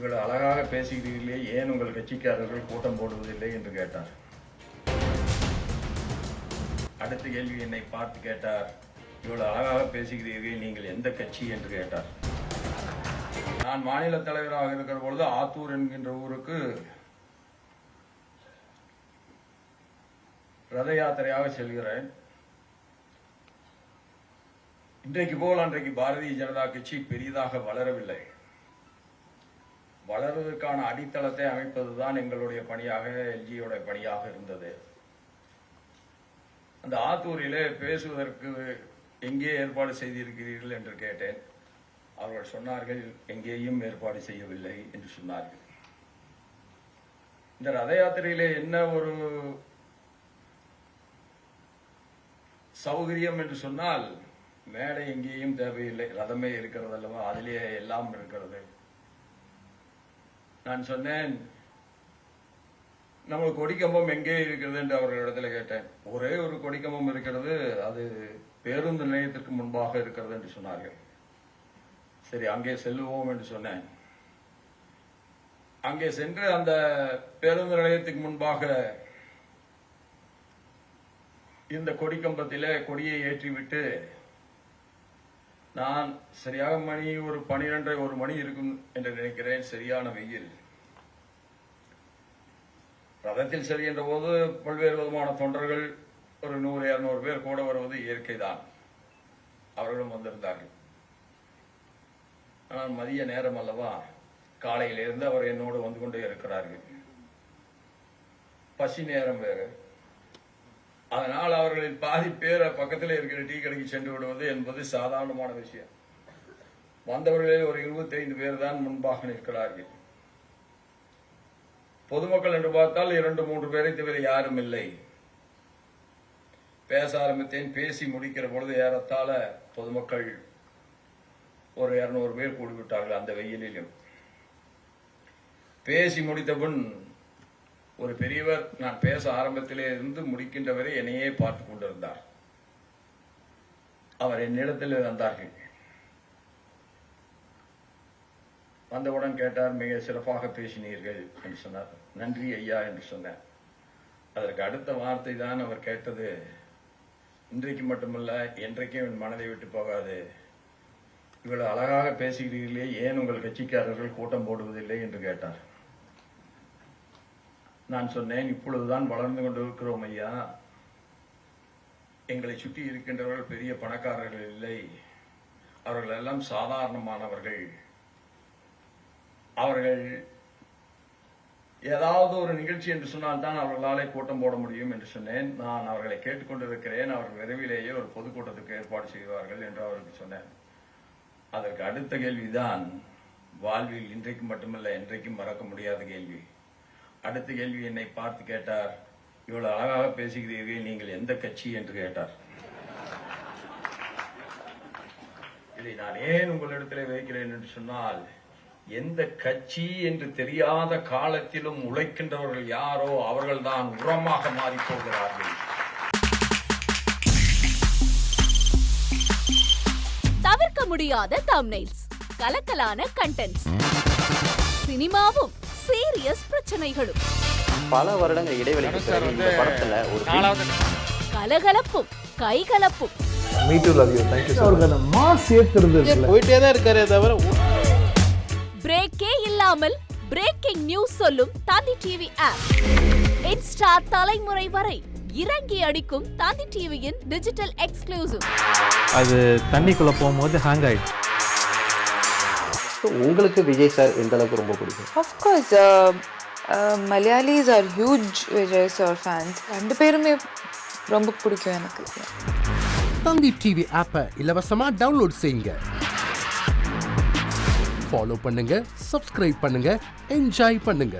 இவ்வளவு அழகாக பேசுகிறீர்களே, ஏன் உங்கள் கட்சிக்காரர்கள் கூட்டம் போடுவதில்லை என்று கேட்டார். அடுத்த கேள்வி என்னை பார்த்து கேட்டார், இவ்வளவு அழகாக பேசுகிறீர்கள், நீங்கள் எந்த கட்சி என்று கேட்டார். நான் மாநில தலைவராக இருக்கிற பொழுது ஆத்தூர் என்கின்ற ஊருக்கு ரத யாத்திரையாக செல்கிறேன். இன்றைக்கு போல் அன்றைக்கு பாரதிய ஜனதா கட்சி பெரிதாக வளரவில்லை. வளர்வதற்கான அடித்தளத்தை அமைப்பதுதான் எங்களுடைய பணியாக, எல்ஜியோட பணியாக இருந்தது. அந்த ஆத்தூரிலே பேசுவதற்கு எங்கே ஏற்பாடு செய்திருக்கிறீர்கள் என்று கேட்டேன். அவர்கள் சொன்னார்கள், எங்கேயும் ஏற்பாடு செய்யவில்லை என்று சொன்னார்கள். இந்த ரத யாத்திரையிலே என்ன ஒரு சௌகரியம் என்று சொன்னால், மேடை எங்கேயும் தேவையில்லை, ரதமே இருக்கிறது அல்லவா, அதிலே எல்லாம் இருக்கிறது. நான் சொன்னேன், நம்ம கொடிக்கம்பம் எங்கே இருக்கிறது என்று அவர்களிடத்தில் கேட்டேன். ஒரே ஒரு கொடிக்கம்பம் இருக்கிறது, அது பேருந்து நிலையத்திற்கு முன்பாக இருக்கிறது என்று சொன்னார்கள். சரி, அங்கே செல்லுவோம் என்று சொன்னேன். அங்கே சென்று அந்த பேருந்து நிலையத்துக்கு முன்பாக இந்த கொடிக்கம்பத்திலே கொடியை ஏற்றிவிட்டு, நான் சரியாக மணி ஒரு 12:30 மணி இருக்கும் என்று நினைக்கிறேன். சரியான வெயில். ரதத்தில் செல்கின்ற போது பல்வேறு விதமான தொண்டர்கள் ஒரு 100-200 பேர் கூட வருவது இயற்கைதான். அவர்களும் வந்திருந்தார்கள். ஆனால் மதிய நேரம் அல்லவா, காலையிலிருந்து அவர் என்னோடு வந்து கொண்டே இருக்கிறார்கள். பசி நேரம் வேறு. அதனால் அவர்களில் பாதி பேர் பக்கத்தில் இருக்கிற டீ கடைக்கு சென்று விடுவது என்பது சாதாரணமான விஷயம். வந்தவர்களில் ஒரு 25 பேர் தான் முன்பாக நிற்கிறார்கள். பொதுமக்கள் என்று பார்த்தால் 2-3 பேரை தவிர யாரும் இல்லை. பேச ஆரம்பித்தேன். பேசி முடிக்கிற பொழுது ஏறத்தாழ பொதுமக்கள் ஒரு 200 பேர் கூடிவிட்டார்கள். அந்த வெயிலிலும் பேசி முடித்த பின் ஒரு பெரியவர், நான் பேச ஆரம்பத்திலே இருந்து முடிக்கின்ற வரை என்னையே பார்த்து கொண்டிருந்தார். அவர் என்னிடத்தில் வந்தார்கள். வந்தவுடன் கேட்டார், மிக சிறப்பாக பேசினீர்கள் என்று சொன்னார். நன்றி ஐயா என்று சொன்னார். அதற்கு அடுத்த வார்த்தை தான் அவர் கேட்டது, இன்றைக்கு மட்டுமல்ல, என்றைக்கும் என் மனதை விட்டு போகாது. இவ்வளவு அழகாக பேசுகிறீர்களே, ஏன் உங்கள் கட்சிக்காரர்கள் கூட்டம் போடுவதில்லை என்று கேட்டார். நான் சொன்னேன், இப்பொழுதுதான் வளர்ந்து கொண்டிருக்கிறோம் ஐயா. எங்களை சுற்றி இருக்கின்றவர்கள் பெரிய பணக்காரர்கள் இல்லை. அவர்கள் எல்லாம் சாதாரணமானவர்கள். அவர்கள் ஏதாவது ஒரு நிகழ்ச்சி என்று சொன்னால் தான் அவர்களாலே கூட்டம் போட முடியும் என்று சொன்னேன். நான் அவர்களை கேட்டுக்கொண்டிருக்கிறேன். அவர்கள் விரைவிலேயே ஒரு பொதுக்கூட்டத்துக்கு ஏற்பாடு செய்வார்கள் என்று அவருக்கு சொன்னேன். அதற்கு அடுத்த கேள்விதான் வாழ்வில் இன்றைக்கு மட்டுமல்ல, என்றைக்கும் மறக்க முடியாத கேள்வி. அடுத்த கேள்வி என்னை பார்த்து கேட்டார், இவ்வளவு அழகாக பேசுகிறீர்கள், நீங்கள் எந்த கட்சி என்று கேட்டார். இதை நான் ஏன் உங்களிடத்தில் வைக்கிறேன் என்று சொன்னால், எந்த கட்சி என்று தெரியாத காலத்திலும் உழைக்கின்றவர்கள் யாரோ அவர்கள்தான் உரமாக மாறிப் போகிறார்கள். தவிர்க்க முடியாத தம்ப்நெயில்ஸ், கலக்கலான கண்டென்ட்ஸ், சினிமாவும் சீரியஸ் பிரச்சனைகளும், பல வருடங்கள் இடைவெளிக்கு பிறகு இந்த படத்துல ஒரு கலகலப்பும் கைகலப்பும், போயிட்டே தான் இருக்காரே தவிர பிரேக்கே இல்லாமல் பிரேக்கிங் நியூஸ் சொல்லும் தந்தி டிவி ஆப். இன்ஸ்டா தலைமுறை வரை இறங்கி அடிக்கும் தந்தி டிவியின் டிஜிட்டல் எக்ஸ்க்ளூசிவ். அது தண்ணிக்குள்ள போகும்போது ஹேங் ஆயிடுச்சு. உங்களுக்கு விஜய் சார் எந்த அளவுக்கு ரொம்ப பிடிக்கும்? Of course, Malayalis are huge Vijay sir fans. ரெண்டு பேருமே ரொம்ப பிடிக்கும் எனக்கு. தந்தி டிவி ஆப்பை இலவசமா டவுன்லோட் செய்யுங்க. ஃபாலோ பண்ணுங்க, சப்ஸ்கிரைப் பண்ணுங்க, என்ஜாய் பண்ணுங்க.